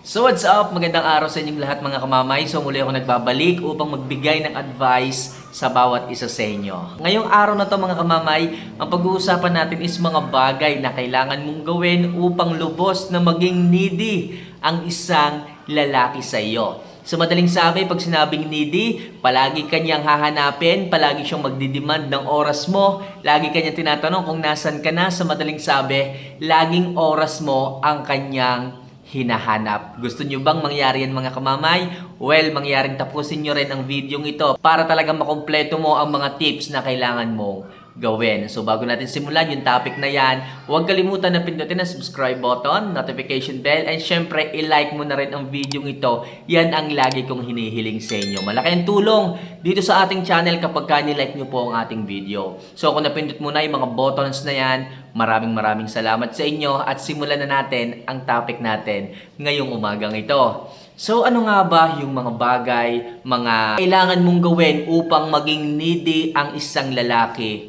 So what's up? Magandang araw sa inyong lahat mga kamamay. So muli ako nagbabalik upang magbigay ng advice sa bawat isa sa inyo. Ngayong araw na to mga kamamay, ang pag-uusapan natin is mga bagay na kailangan mong gawin upang lubos na maging needy ang isang lalaki sa iyo. Sa madaling sabi, pag sinabing needy, palagi kanyang hahanapin, palagi siyang magdidemand ng oras mo, lagi kanyang tinatanong kung nasan ka na. Sa madaling sabi, laging oras mo ang kanyang hinahanap. Gusto nyo bang mangyari yan mga kamamay? Well, mangyaring tapusin nyo rin ang videong ito para talagang makumpleto mo ang mga tips na kailangan mong gawin. So bago natin simulan yung topic na yan, huwag kalimutan na pindutin ang subscribe button, notification bell, and syempre i-like mo na rin ang videong ito. Yan ang lagi kong hinihiling sa inyo. Malaki ang tulong dito sa ating channel kapag ka-like nyo po ang ating video. So kung napindot mo na yung mga buttons na yan, maraming salamat sa inyo at simulan na natin ang topic natin ngayong umagang ito. So ano nga ba yung mga bagay, mga kailangan mong gawin upang maging needy ang isang lalaki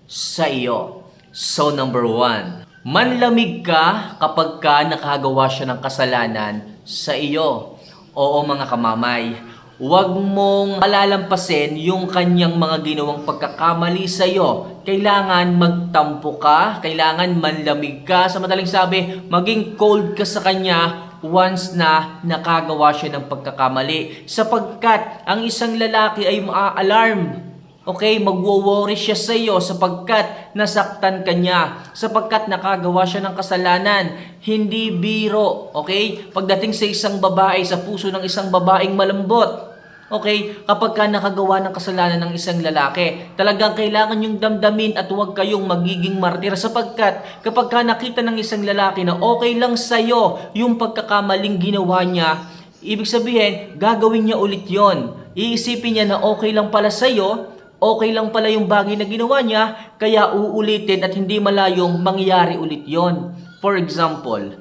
sa iyo? So number 1, manlamig ka kapag ka nakagawa siya ng kasalanan sa iyo. Oo mga kamamay, huwag mong malalampasin yung kanyang mga ginawang pagkakamali sa iyo. Kailangan magtampo ka, kailangan manlamig ka. Sa madaling sabi, maging cold ka sa kanya once na nakagawa siya ng pagkakamali. Sapagkat ang isang lalaki ay maa-alarm. Okay, magwo-worry siya sa iyo sapagkat nasaktan ka niya, sapagkat nakagawa siya ng kasalanan. Hindi biro, okay? Pagdating sa isang babae, sa puso ng isang babaeng malambot, okay, kapag ka nakagawa ng kasalanan ng isang lalaki, talagang kailangan yung damdamin at huwag kayong magiging martir sapagkat kapag ka nakita ng isang lalaki na okay lang sa'yo yung pagkakamaling ginawa niya, ibig sabihin, gagawin niya ulit yon. Iisipin niya na okay lang pala sa'yo, okay lang pala yung bagay na ginawa niya, kaya uulitin at hindi malayong mangyari ulit yon. For example,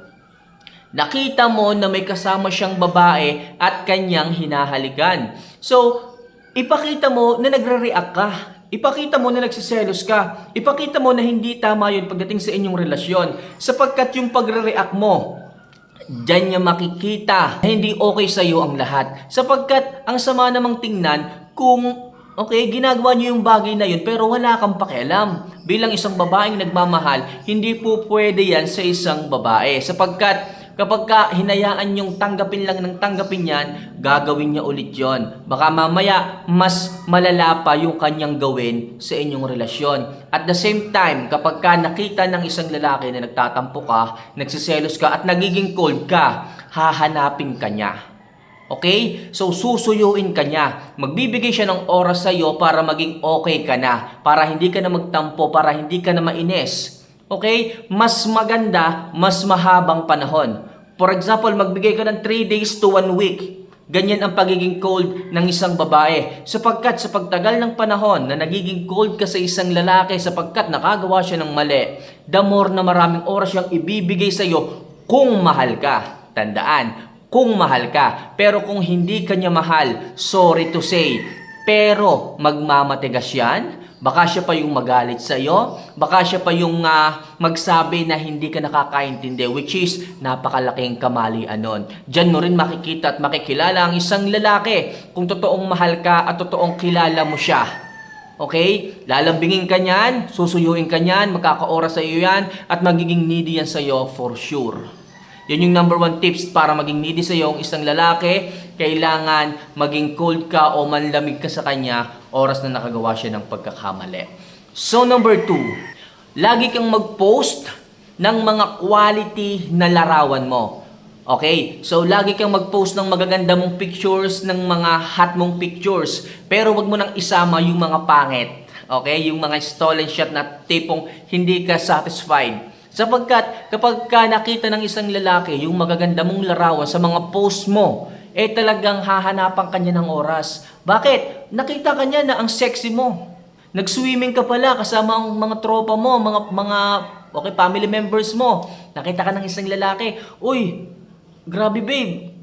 nakita mo na may kasama siyang babae at kanyang hinahalikan. So, ipakita mo na nagre-react ka. Ipakita mo na nagsiselos ka. Ipakita mo na hindi tama yun pagdating sa inyong relasyon. Sapagkat yung pagre-react mo, diyan niya makikita na hindi okay sa iyo ang lahat. Sapagkat ang sama namang tingnan kung okay, ginagawa niyo yung bagay na yun pero wala kang pakialam. Bilang isang babaeng nagmamahal, hindi po pwede yan sa isang babae. Sapagkat kapag ka hinayaan yung tanggapin lang ng tanggapin yan, gagawin niya ulit yon. Baka mamaya, mas malala pa yung kanyang gawin sa inyong relasyon. At the same time, kapag ka nakita ng isang lalaki na nagtatampo ka, nagsiselos ka at nagiging cold ka, hahanapin ka niya. Okay? So, susuyuin ka niya. Magbibigay siya ng oras sa iyo para maging okay ka na. Para hindi ka na magtampo, para hindi ka na mainis. Okay? Mas maganda, mas mahabang panahon. For example, magbigay ka ng 3 days to 1 week. Ganyan ang pagiging cold ng isang babae. Sapagkat sa pagtagal ng panahon na nagiging cold ka sa isang lalaki sapagkat nakagawa siya ng mali, the more na maraming oras siyang ibibigay sa iyo kung mahal ka. Tandaan, kung mahal ka. Pero kung hindi ka niya mahal, sorry to say, pero magmamatigas yan, baka siya pa yung magalit sa iyo, baka siya pa yung magsabi na hindi ka nakakaintindi, which is napakalaking kamalian nun. Diyan mo rin makikita at makikilala ang isang lalaki kung totoong mahal ka at totoong kilala mo siya. Okay? Lalambingin ka niyan, susuyuin ka niyan, magkakaoras sa iyo yan, at magiging needy yan sa iyo for sure. Yan yung number 1 tips para maging needy sa iyo ang isang lalaki. Kailangan maging cold ka o manlamig ka sa kanya oras na nakagawa siya ng pagkakamali. So number 2, lagi kang mag-post ng mga quality na larawan mo. Okay? So lagi kang mag-post ng magaganda mong pictures, ng mga hot mong pictures. Pero wag mo nang isama yung mga pangit. Okay? Yung mga stolen shot na tipong hindi ka satisfied. Sapagkat kapag ka nakita ng isang lalaki yung magaganda mong larawan sa mga post mo, talagang hahanapan kanya ng oras. Bakit? Nakita kanya na ang sexy mo. Nag-swimming ka pala kasama ang mga tropa mo, mga family members mo. Nakita ka ng isang lalaki, uy, grabe babe,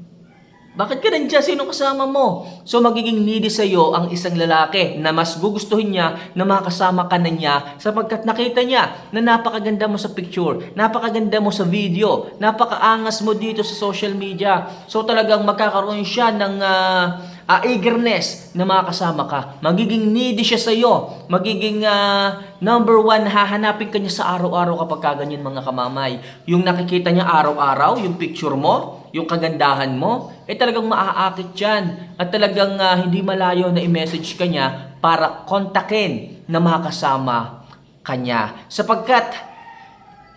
Bakit ka nandiyan? Sino kasama mo? So magiging needy sa iyo ang isang lalaki na mas gugustuhin niya na makasama ka na niya sapagkat nakita niya na napakaganda mo sa picture, napakaganda mo sa video, napakaangas mo dito sa social media. So talagang magkakaroon siya ng eagerness na makasama ka. Magiging needy siya sa iyo. Magiging number one, hahanapin ka niya sa araw-araw kapag kaganyan mga kamamay. Yung nakikita niya araw-araw, yung picture mo, yung kagandahan mo, talagang maaakit yan. At talagang hindi malayo na i-message ka niya para kontakin na makasama ka niya. Sapagkat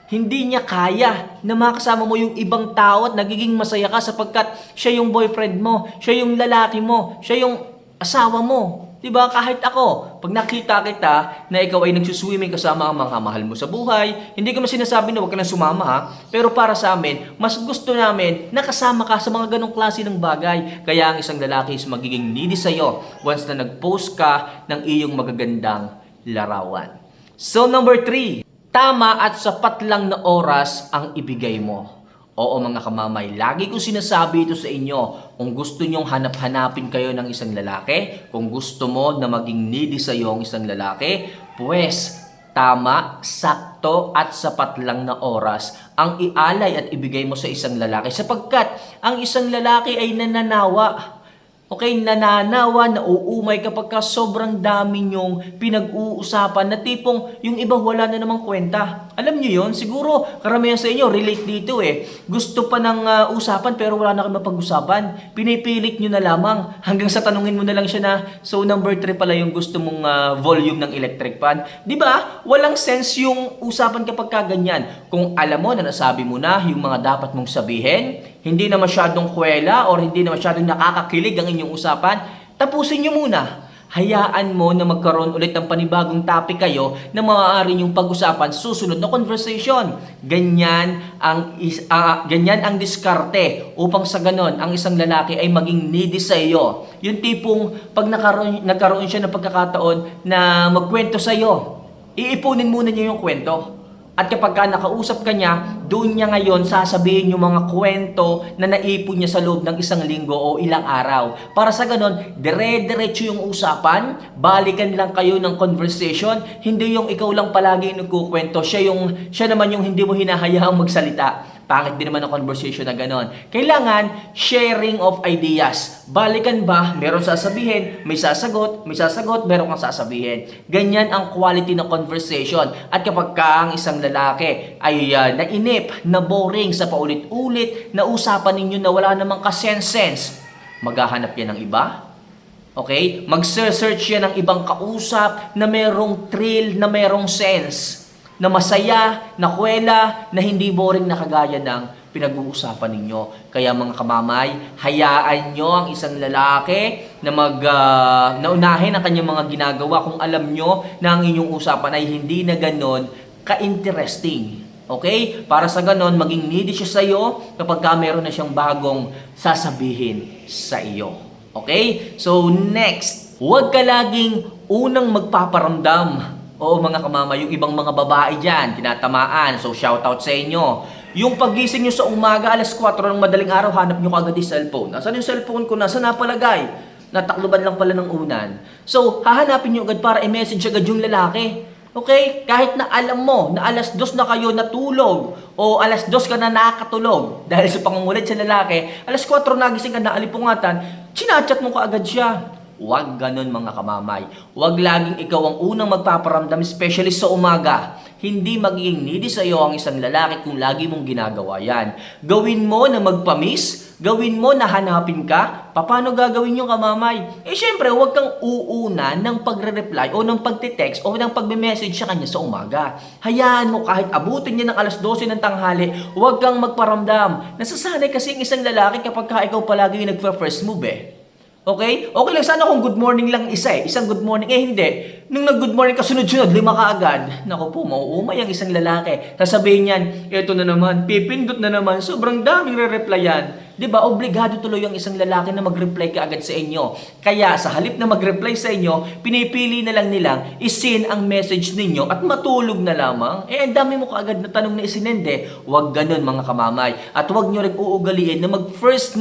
hindi niya kaya na makasama mo yung ibang tao at nagiging masaya ka sapagkat siya yung boyfriend mo, siya yung lalaki mo, siya yung asawa mo. Diba? Kahit ako, pag nakita kita na ikaw ay nagsuswimming kasama ang mga mahal mo sa buhay, hindi ko man sinasabi na huwag ka nang sumama ha, pero para sa amin, mas gusto namin na kasama ka sa mga ganong klase ng bagay. Kaya ang isang lalaki is magiging needy sa'yo once na nag-post ka ng iyong magagandang larawan. So number 3, tama at sapat lang na oras ang ibigay mo. Oo mga kamamay, lagi ko sinasabi ito sa inyo. Kung gusto nyong hanap-hanapin kayo ng isang lalaki, kung gusto mo na maging needy sa iyo ang isang lalaki, pues tama, sakto at sapat lang na oras ang ialay at ibigay mo sa isang lalaki. Sapagkat ang isang lalaki ay nananawa. Okay, nananawa, nauumay kapag ka sobrang dami nyong pinag-uusapan na tipong yung iba wala na namang kwenta. Alam nyo yun? Siguro karamihan sa inyo relate dito eh. Gusto pa ng usapan pero wala na kayo mapag-usapan. Pinipilit nyo na lamang hanggang sa tanungin mo na lang siya na, so number 3 pala yung gusto mong volume ng electric fan. Diba? Walang sense yung usapan kapag kaganyan. Kung alam mo na nasabi mo na yung mga dapat mong sabihin, hindi na masyadong kwela or hindi na masyadong nakakakilig ang inyong usapan, tapusin nyo muna. Hayaan mo na magkaroon ulit ng panibagong topic kayo na maaari yung pag-usapan susunod na conversation. Ganyan ang diskarte upang sa ganon ang isang lalaki ay maging needy sa iyo. Yung tipong pag nagkaroon siya ng pagkakataon na magkwento sa iyo, iipunin muna niya yung kwento. At kapag ka nakausap ka niya, doon niya ngayon sasabihin yung mga kwento na naipon niya sa loob ng isang linggo o ilang araw. Para sa ganon, dire-diretso yung usapan, balikan lang kayo ng conversation, hindi yung ikaw lang palagi nagkukwento, siya naman yung hindi mo hinahayaang magsalita. Pangit din naman ang conversation na ganon. Kailangan sharing of ideas. Balikan ba, meron sasabihin, may sasagot, meron kang sasabihin. Ganyan ang quality ng conversation. At kapag ka ang isang lalaki ay nainip, na boring sa paulit-ulit, na usapan ninyo na wala namang kasense, maghahanap yan ng iba. Okay? Mag-search yan ng ibang kausap na merong thrill, na merong sense, na masaya, na kwela, na hindi boring na kagaya ng pinag-uusapan ninyo. Kaya mga kamamay, hayaan nyo ang isang lalaki na naunahin ang kanyang mga ginagawa kung alam nyo na ang inyong usapan ay hindi na ganon ka-interesting. Okay? Para sa ganon, maging needy siya sa iyo kapag meron na siyang bagong sasabihin sa iyo. Okay? So next, huwag ka laging unang magpaparamdam. Oo mga kamama, yung ibang mga babae dyan, tinatamaan. So shoutout sa inyo. Yung pagising nyo sa umaga, alas 4 ng madaling araw, hanap nyo kagad yung cellphone. Nasaan yung cellphone ko? Nasaan napalagay? Natakluban lang pala ng unan. So, hahanapin nyo agad para i-message agad yung lalaki. Okay? Kahit na alam mo na alas 2 na kayo natulog o alas 2 ka na nakatulog dahil sa pangungulit sa lalaki, alas 4 nagising ka na alipungatan, chinachat mo kaagad siya. Huwag ganun mga kamamay. Huwag laging ikaw ang unang magpaparamdam, especially sa umaga. Hindi magiging needy sa iyo ang isang lalaki kung lagi mong ginagawa yan. Gawin mo na magpa-miss, gawin mo na hanapin ka. Paano gagawin yung kamamay? Syempre, huwag kang uuna ng pagre-reply o ng pagte-text o ng pagme-message sa kanya sa umaga. Hayaan mo kahit abutin niya ng alas 12 ng tanghali, huwag kang magparamdam. Nasasanay kasi ang isang lalaki kapag ikaw palagi yung nagpa-first move eh. Okay? Okay lang sana kung good morning lang isang good morning. Hindi. Nung nag-good morning ka, sunod-sunod, 5 ka agad. Naku po, mauumay ang isang lalaki. Sasabihin niyan, eto na naman, pipindot na naman, sobrang daming re-replyan. 'Di ba? Obligado tuloy ang isang lalaki na mag-reply kaagad sa inyo. Kaya sa halip na mag-reply sa inyo, pinipili na lang nilang isin ang message ninyo at matulog na lamang. Ang dami mo kaagad na tanong na isinende. Huwag ganun mga kamamay. At huwag nyo rin uugaliin na mag-first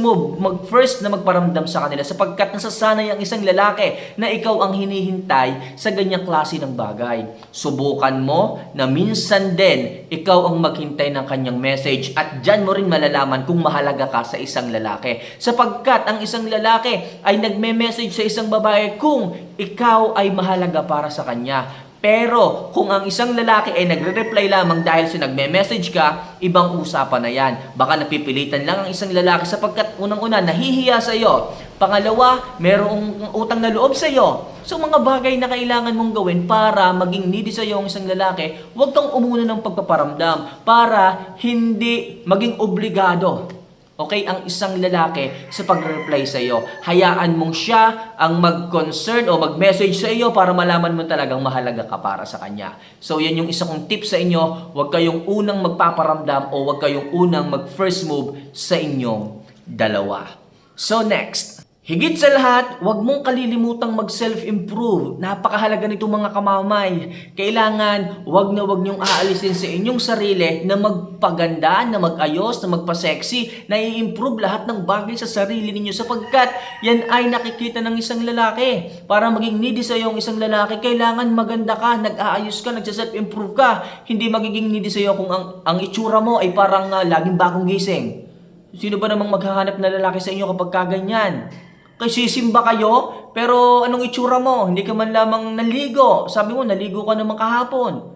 na magparamdam sa kanila sapagkat nasasanay ang isang lalaki na ikaw ang hinihintay sa ganyang klase ng bagay. Subukan mo na minsan din ikaw ang maghintay ng kanyang message at dyan mo rin malalaman kung mahalaga ka sa isang lalaki. Sapagkat ang isang lalaki ay nagme-message sa isang babae kung ikaw ay mahalaga para sa kanya. Pero kung ang isang lalaki ay nagre-reply lamang dahil sa nagme-message ka, ibang usapan na yan. Baka napipilitan lang ang isang lalaki sapagkat unang-una nahihiya sa iyo. Pangalawa, merong utang na loob sa iyo. So mga bagay na kailangan mong gawin para maging needy sa iyo ang isang lalaki, huwag kang umuna ng pagpaparamdam para hindi maging obligado. Okay, ang isang lalaki sa pag-reply sa iyo. Hayaan mong siya ang mag-concern o mag-message sa iyo para malaman mo talagang mahalaga ka para sa kanya. So yan yung isa kong tip sa inyo. Huwag kayong unang magpaparamdam o huwag kayong unang mag-first move sa inyong dalawa. So next, higit sa lahat, huwag mong kalilimutang mag-self-improve. Napakahalaga nito mga kamamay. Kailangan, huwag niyong aalisin sa inyong sarili na magpaganda, na mag-ayos, na magpa-sexy, na i-improve lahat ng bagay sa sarili ninyo sapagkat yan ay nakikita ng isang lalaki. Para maging needy sa iyo ang isang lalaki, kailangan maganda ka, nag-aayos ka, nag-self-improve ka. Hindi magiging needy sa iyo kung ang itsura mo ay parang laging bagong gising. Sino ba namang maghahanap na lalaki sa inyo kapag kaganyan? Kasi sisimba kayo, pero anong itsura mo? Hindi ka man lamang naligo. Sabi mo, naligo ka naman kahapon.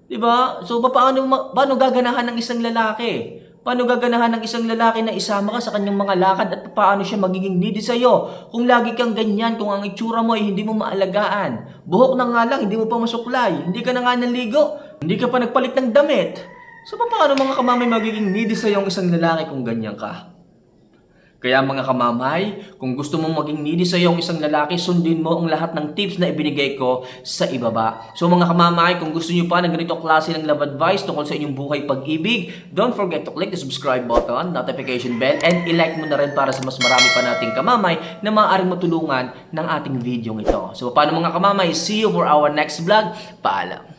Diba? So, paano gaganahan ng isang lalaki? Paano gaganahan ng isang lalaki na isama ka sa kanyang mga lakad at paano siya magiging needy sa'yo? Kung lagi kang ganyan, kung ang itsura mo ay hindi mo maalagaan. Buhok na nga lang, hindi mo pa masuklay. Hindi ka na nga naligo. Hindi ka pa nagpalit ng damit. So, paano mga kamamay magiging needy sa'yo ang isang lalaki kung ganyan ka? Kaya mga kamamay, kung gusto mong maging needy sa iyong isang lalaki, sundin mo ang lahat ng tips na ibinigay ko sa ibaba. So mga kamamay, kung gusto niyo pa ng ganitong klase ng love advice tungkol sa inyong buhay pag-ibig, don't forget to click the subscribe button, notification bell, and i-like mo na rin para sa mas marami pa nating kamamay na maaaring matulungan ng ating video ito. So paano mga kamamay, see you for our next vlog. Paalam!